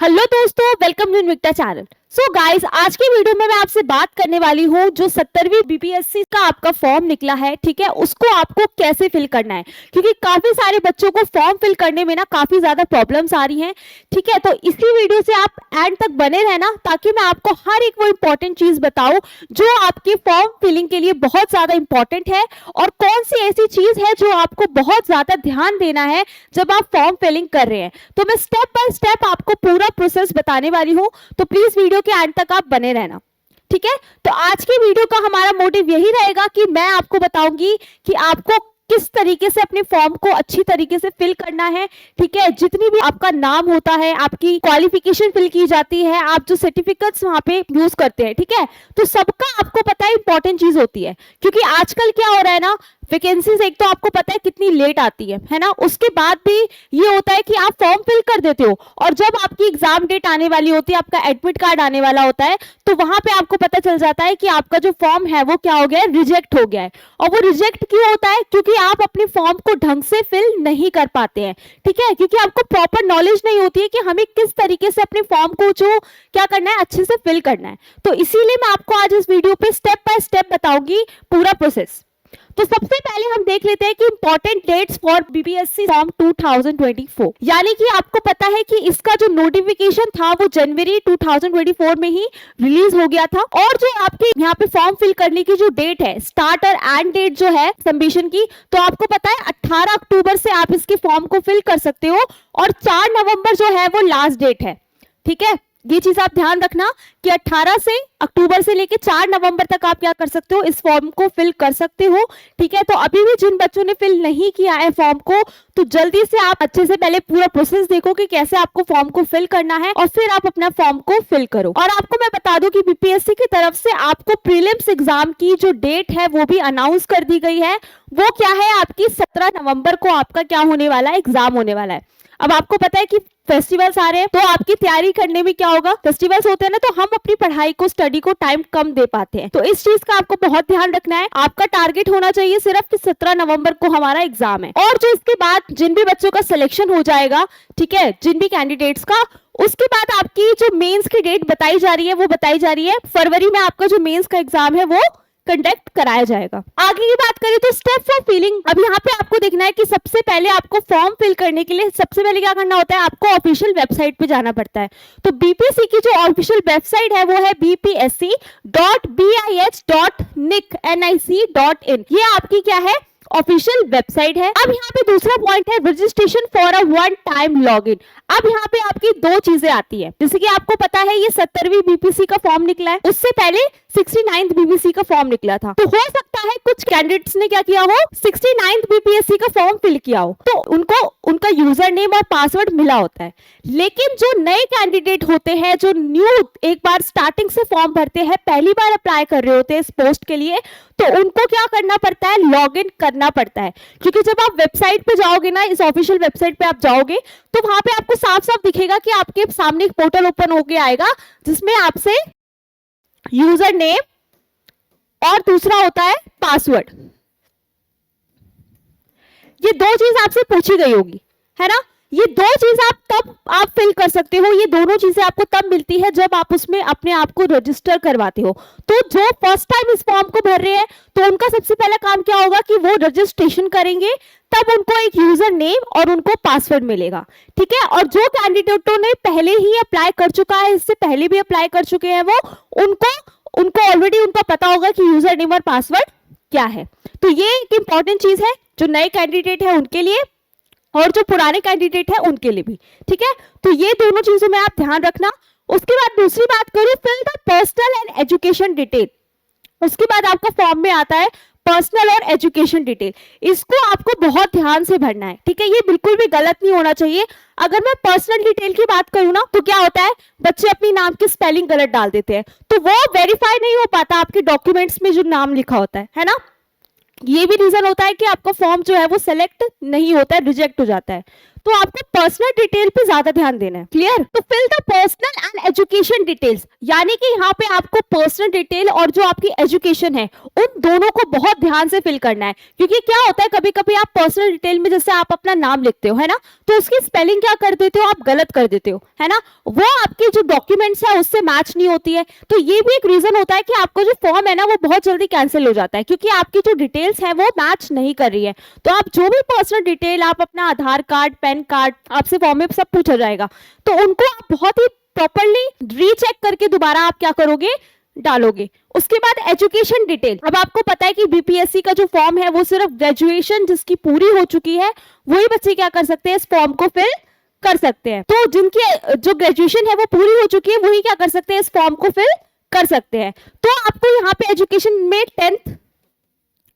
Hello दोस्तों, welcome to Invicta channel. So guys, आज की वीडियो में मैं आपसे बात करने वाली हूँ जो 17वीं बीपीएससी का आपका फॉर्म निकला है, ठीक है, उसको आपको कैसे फिल करना है। क्योंकि काफी सारे बच्चों को फॉर्म फिल करने में ना काफी ज्यादा प्रॉब्लम्स आ रही हैं, ठीक है। तो इसी वीडियो से आप एंड तक बने रहना ताकि मैं आपको हर एक वो इंपॉर्टेंट चीज बताऊं जो आपकी फॉर्म फिलिंग के लिए बहुत ज्यादा इंपॉर्टेंट है, और कौन सी ऐसी चीज है जो आपको बहुत ज्यादा ध्यान देना है जब आप फॉर्म फिलिंग कर रहे हैं। तो मैं स्टेप बाय स्टेप आपको पूरा प्रोसेस बताने वाली हूँ, तो प्लीज वीडियो के एंड तक आप बने रहना, ठीक है। तो आज की वीडियो का हमारा मोटिव यही रहेगा कि मैं आपको बताऊंगी कि आपको किस तरीके से अपने फॉर्म को अच्छी तरीके से फिल करना है, ठीक है। जितनी भी आपका नाम होता है, आपकी क्वालिफिकेशन फिल की जाती है, आप जो सर्टिफिकेट्स वहां पे यूज करते हैं, ठीक है, तो सबका आपको पता है इंपॉर्टेंट चीज होती है। क्योंकि आजकल क्या हो रहा है ना, वैकेंसीज एक तो आपको पता है कितनी लेट आती है ना, उसके बाद भी ये होता है कि आप फॉर्म फिल कर देते हो और जब आपकी एग्जाम डेट आने वाली होती है, आपका एडमिट कार्ड आने वाला होता है, तो वहां पे आपको पता चल जाता है कि आपका जो फॉर्म है वो क्या हो गया है, रिजेक्ट हो गया है। और वो रिजेक्ट क्यों होता है? क्योंकि आप अपने फॉर्म को ढंग से फिल नहीं कर पाते हैं, ठीक है। क्योंकि आपको प्रॉपर नॉलेज नहीं होती है कि हमें किस तरीके से अपने फॉर्म को जो क्या करना है, अच्छे से फिल करना है। तो इसीलिए मैं आपको आज इस वीडियो पे स्टेप बाय स्टेप बताऊंगी पूरा प्रोसेस। तो सबसे पहले हम देख लेते हैं कि important dates for BPSC form 2024, यानी कि आपको पता है कि इसका जो नोटिफिकेशन था वो जनवरी 2024 में ही रिलीज हो गया था। और जो आपके यहाँ पे फॉर्म फिल करने की जो डेट है, स्टार्ट और एंड डेट जो है सबमिशन की, तो आपको पता है 18 अक्टूबर से आप इसके फॉर्म को फिल कर सकते हो और 4 नवंबर जो है वो लास्ट डेट है, ठीक है। ये चीज आप ध्यान रखना कि 18 से अक्टूबर से लेके 4 नवंबर तक आप क्या कर सकते हो, इस फॉर्म को फिल कर सकते हो, ठीक है। तो अभी भी जिन बच्चों ने फिल नहीं किया है फॉर्म को, तो जल्दी से आप अच्छे से पहले पूरा प्रोसेस देखो कि कैसे आपको फॉर्म को फिल करना है और फिर आप अपना फॉर्म को फिल करो। और आपको मैं बता दूं कि बीपीएससी की तरफ से आपको प्रीलिम्स एग्जाम की जो डेट है वो भी अनाउंस कर दी गई है। वो क्या है, आपकी 17 नवंबर को आपका क्या होने वाला है, एग्जाम होने वाला है। अब आपको पता है कि फेस्टिवल्स आ रहे हैं, तो आपकी तैयारी करने में क्या होगा, फेस्टिवल्स होते हैं ना, तो हम अपनी पढ़ाई को, स्टडी को टाइम कम दे पाते हैं। तो इस चीज का आपको बहुत ध्यान रखना है। आपका टारगेट होना चाहिए सिर्फ कि 17 नवंबर को हमारा एग्जाम है। और जो इसके बाद जिन भी बच्चों का सिलेक्शन हो जाएगा, ठीक है, जिन भी कैंडिडेट्स का, उसके बाद आपकी जो मेंस की डेट बताई जा रही है वो बताई जा रही है फरवरी में आपका जो मेंस का एग्जाम है वो कंडक्ट कराया जाएगा। आगे की बात करें तो स्टेप फॉर फिलिंग, अब यहाँ पे आपको देखना है कि सबसे पहले आपको फॉर्म फिल करने के लिए सबसे पहले क्या करना होता है, आपको ऑफिशियल वेबसाइट पे जाना पड़ता है। तो बीपीएससी की जो ऑफिशियल वेबसाइट है वो है bpsc.bis.nic.in। ये आपकी क्या है, ऑफिशियल वेबसाइट है। अब यहाँ पे दूसरा पॉइंट है registration for a one time login. अब यहाँ पे आपकी दो चीजें आती है, जैसे कि आपको पता है ये 17वीं बीपीएससी का फॉर्म निकला है, उससे पहले 69th बीपीएससी का फॉर्म निकला था। तो हो सकता है कुछ कैंडिडेट्स ने क्या किया हो, 69th बीपीएससी का फॉर्म फिल किया हो, तो उनको उनका यूजर नेम और पासवर्ड मिला होता है। लेकिन जो नए कैंडिडेट होते हैं, जो न्यू एक बार स्टार्टिंग से फॉर्म भरते हैं, पहली बार अप्लाई कर रहे होते हैं इस पोस्ट के लिए, तो उनको क्या करना पड़ता है, लॉग इन करना पड़ता है। क्योंकि जब आप वेबसाइट पे जाओगे ना, इस ऑफिशियल वेबसाइट पे आप जाओगे, तो वहां पे आपको साफ साफ दिखेगा कि आपके सामने एक पोर्टल ओपन होके आएगा जिसमें आपसे यूजर नेम और दूसरा होता है पासवर्ड। ये दो चीज आपसे पूछी गई होगी, है ना। ये दो चीज आप फिल कर सकते हो। ये दोनों चीजें आपको तब मिलती है जब आप उसमें अपने आप को रजिस्टर करवाते हो। तो जो फर्स्ट टाइम इस फॉर्म को भर रहे हैं, तो उनका सबसे पहला काम क्या होगा कि वो रजिस्ट्रेशन करेंगे, तब उनको एक यूजर नेम और उनको पासवर्ड मिलेगा, ठीक है। और जो कैंडिडेटों ने पहले ही अप्लाई कर चुका है, इससे पहले भी अप्लाई कर चुके हैं, वो उनको ऑलरेडी उनका पता होगा कि यूजर नेम और पासवर्ड क्या है। तो ये एक इंपॉर्टेंट चीज है जो नए कैंडिडेट है उनके लिए और जो पुराने कैंडिडेट है उनके लिए भी, ठीक है। तो ये दोनों चीजों में आप ध्यान रखना। उसके बाद दूसरी बात करूं, fill the personal and education detail. उसके बाद आपका फॉर्म में आता है पर्सनल और एजुकेशन डिटेल। इसको आपको बहुत ध्यान से भरना है, ठीक है। ये बिल्कुल भी गलत नहीं होना चाहिए। अगर मैं पर्सनल डिटेल की बात करूं ना, तो क्या होता है, बच्चे अपनी नाम की स्पेलिंग गलत डाल देते हैं, तो वो वेरीफाई नहीं हो पाता आपके डॉक्यूमेंट्स में जो नाम लिखा होता है ना। ये भी रीजन होता है कि आपका फॉर्म जो है वो सेलेक्ट नहीं होता है, रिजेक्ट हो जाता है। तो आपको पर्सनल डिटेल पे ज्यादा ध्यान देना है। क्लियर? तो fill the personal and education details, यानी कि यहाँ पे आपको पर्सनल डिटेल और जो आपकी एजुकेशन है उन दोनों को बहुत ध्यान से फिल करना है। क्योंकि क्या होता है, कभी कभी आप पर्सनल डिटेल में जैसे आप अपना नाम लिखते हो, है ना, तो उसकी स्पेलिंग क्या कर देते हो, आप गलत कर देते हो, है ना, वो आपके जो डॉक्यूमेंट्स है उससे मैच नहीं होती है। तो ये भी एक रीजन होता है कि आपको जो फॉर्म है ना वो बहुत जल्दी कैंसिल हो जाता है, क्योंकि आपकी जो डिटेल्स है वो मैच नहीं कर रही है। तो आप जो भी पर्सनल डिटेल, आप अपना आधार कार्ड, पैन कार्ड, आपसे फॉर्म में सब पूछा जाएगा, तो उनको आप बहुत ही प्रॉपर्ली रीचेक करके दोबारा आप क्या करोगे, डालोगे। उसके बाद एजुकेशन डिटेल, अब आपको पता है कि बीपीएससी का जो फॉर्म है वो सिर्फ ग्रेजुएशन जिसकी पूरी हो चुकी है वही बच्चे क्या कर सकते हैं, इस फॉर्म को फिल कर सकते हैं। तो जिनकी जो ग्रेजुएशन है वो पूरी हो चुकी है वही क्या कर सकते हैं, इस फॉर्म को फिल कर सकते हैं। तो आपको यहाँ पे एजुकेशन में 10th,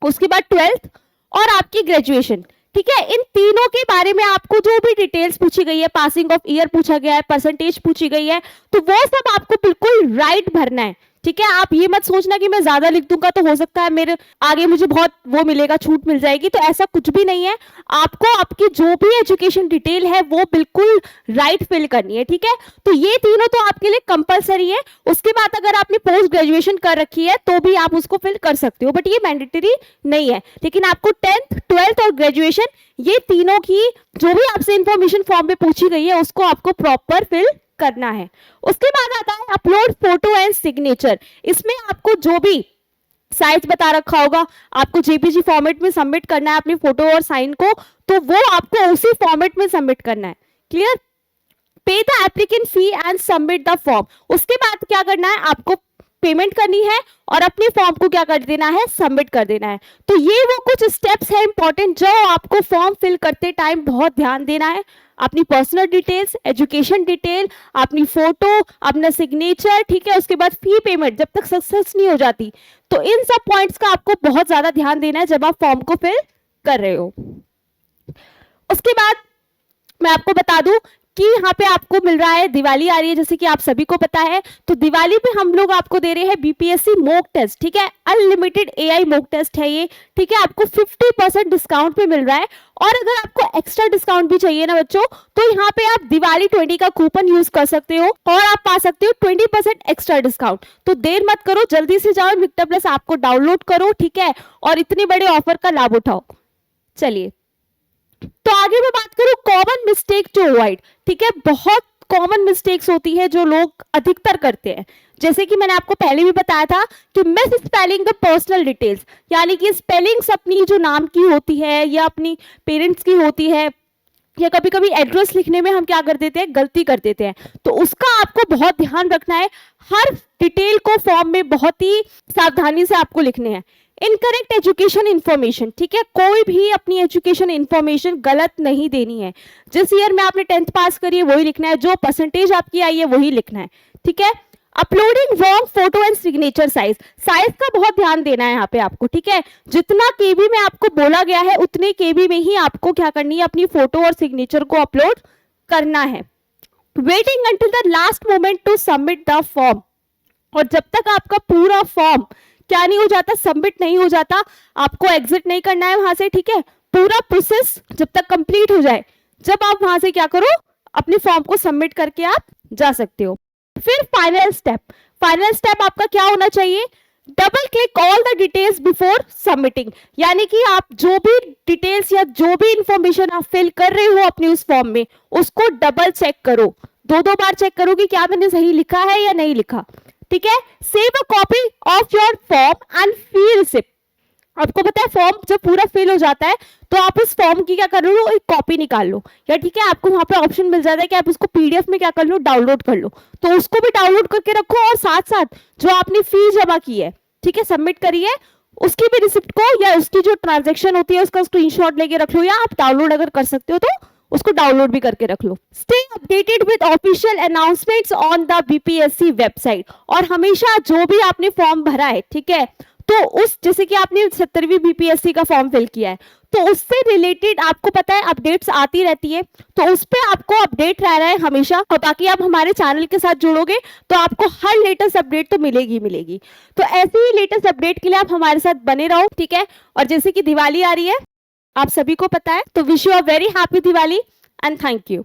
उसके बाद 12th और आपकी ग्रेजुएशन, ठीक है, इन तीनों के बारे में आपको जो भी डिटेल्स पूछी गई है, पासिंग ऑफ ईयर पूछा गया है, परसेंटेज पूछी गई है, तो वो सब आपको बिल्कुल राइट भरना है। ठीक है, आप ये मत सोचना कि मैं ज्यादा लिख दूंगा तो हो सकता है मेरे आगे मुझे बहुत वो मिलेगा, छूट मिल जाएगी, तो ऐसा कुछ भी नहीं है। आपको आपकी जो भी एजुकेशन डिटेल है वो बिल्कुल राइट फिल करनी है। ठीक है, तो ये तीनों तो आपके लिए कंपलसरी है। उसके बाद अगर आपने पोस्ट ग्रेजुएशन कर रखी है तो भी आप उसको फिल कर सकते हो, बट ये मैंडेटरी नहीं है। लेकिन आपको 10th, 12th और ग्रेजुएशन, ये तीनों की जो भी आपसे इंफॉर्मेशन फॉर्म में पूछी गई है उसको आपको प्रॉपर फिल करना है। उसके बाद आता है अपलोड फोटो एंड सिग्नेचर। इसमें आपको जो भी साइज बता रखा होगा, आपको जेपीजी फॉर्मेट में सबमिट करना है अपनी फोटो और साइन को, तो वो आपको उसी फॉर्मेट में सबमिट करना है। क्लियर? पे the applicant fee and submit the form. उसके बाद क्या करना है, आपको पेमेंट करनी है और अपने फॉर्म को क्या कर देना है, सबमिट कर देना है। तो ये वो कुछ स्टेप्स है इंपॉर्टेंट जो आपको फॉर्म फिल करते टाइम बहुत ध्यान देना है। अपनी पर्सनल डिटेल्स, एजुकेशन डिटेल, अपनी फोटो, अपना सिग्नेचर, ठीक है, उसके बाद फी पेमेंट जब तक सक्सेस नहीं हो जाती, तो इन सब पॉइंट्स का आपको बहुत ज्यादा ध्यान देना है जब आप फॉर्म को फिल कर रहे हो। उसके बाद मैं आपको बता दूं कि यहाँ पे आपको मिल रहा है, दिवाली आ रही है जैसे कि आप सभी को पता है, तो दिवाली पे हम लोग आपको दे रहे हैं बीपीएससी मॉक टेस्ट। ठीक है, अनलिमिटेड एआई मॉक टेस्ट है ये। ठीक है, आपको 50% डिस्काउंट पे मिल रहा है। और अगर आपको एक्स्ट्रा डिस्काउंट भी चाहिए ना बच्चों, तो यहाँ पे आप दिवाली 20 का कूपन यूज कर सकते हो और आप पा सकते हो 20% एक्स्ट्रा डिस्काउंट। तो देर मत करो, जल्दी से जाओ विक्टर प्लस आपको डाउनलोड करो, ठीक है, और इतने बड़े ऑफर का लाभ उठाओ। चलिए, तो आगे मैं बात करूं कॉमन मिस्टेक टू अवॉइड। ठीक है, बहुत कॉमन मिस्टेक्स होती है जो लोग अधिकतर करते हैं। जैसे कि मैंने आपको पहले भी बताया था कि miss spelling the personal details, यानी कि स्पेलिंग्स अपनी जो नाम की होती है या अपनी पेरेंट्स की होती है, या कभी कभी एड्रेस लिखने में हम क्या कर देते हैं, गलती कर देते हैं, तो उसका आपको बहुत ध्यान रखना है। हर डिटेल को फॉर्म में बहुत ही सावधानी से आपको लिखने हैं। इनकरेक्ट एजुकेशन इंफॉर्मेशन, ठीक है, कोई भी अपनी एजुकेशन इंफॉर्मेशन गलत नहीं देनी है। जिस ईयर में आपने 10th पास करी है वही लिखना है, जो परसेंटेज आपकी आई है वही लिखना है। ठीक है, uploading wrong photo and signature size, size का बहुत ध्यान देना है यहाँ पे आपको। ठीक है, जितना केबी में आपको बोला गया है उतने केबी में ही आपको क्या करनी है, अपनी फोटो और सिग्नेचर को अपलोड करना है। Waiting until the last moment to submit the form, और जब तक आपका पूरा फॉर्म क्या नहीं हो जाता, सबमिट नहीं हो जाता, आपको एग्जिट नहीं करना है वहां से। ठीक है, पूरा प्रोसेस जब तक कंप्लीट हो जाए, जब आप वहां से क्या करो, अपने फॉर्म को सबमिट करके आप जा सकते हो। फिर फाइनल स्टेप, फाइनल स्टेप आपका क्या होना चाहिए, double click all the details before submitting, यानी कि आप जो भी डिटेल्स या जो भी इंफॉर्मेशन आप फिल कर रहे हो अपनी उस फॉर्म में, उसको डबल चेक करो, दो बार चेक करो कि क्या मैंने सही लिखा है या नहीं लिखा। ठीक है, save a copy of your form and fee receipt. आपको पता है फॉर्म जब पूरा फिल हो जाता है तो आप उस फॉर्म की क्या कर लो, एक कॉपी निकाल लो, या ठीक है, आपको वहां पे ऑप्शन मिल जाता है कि आप उसको पीडीएफ में क्या कर लो, डाउनलोड कर लो, तो उसको भी डाउनलोड करके रखो। और साथ साथ जो आपने फी जमा की है, ठीक है, सबमिट करी है, उसकी भी रिसिप्ट को या उसकी जो ट्रांजेक्शन होती है उसका स्क्रीनशॉट लेके रख लो, या आप डाउनलोड अगर कर सकते हो तो उसको डाउनलोड भी करके रख लो। Stay updated with official announcements on the BPSC website, और हमेशा जो भी आपने फॉर्म भरा है, ठीक है, तो उस जैसे कि आपने 70वीं बीपीएससी का फॉर्म फिल किया है, तो उससे रिलेटेड आपको पता है अपडेट्स आती रहती है, तो उस पे आपको अपडेट रहना है हमेशा। और बाकी आप हमारे चैनल के साथ जुड़ोगे तो आपको हर लेटेस्ट अपडेट तो मिलेगी मिलेगी। तो ऐसे ही लेटेस्ट अपडेट के लिए आप हमारे साथ बने रहो, ठीक है। और जैसे कि दिवाली आ रही है, आप सभी को पता है, तो wish you a very happy Diwali and thank you.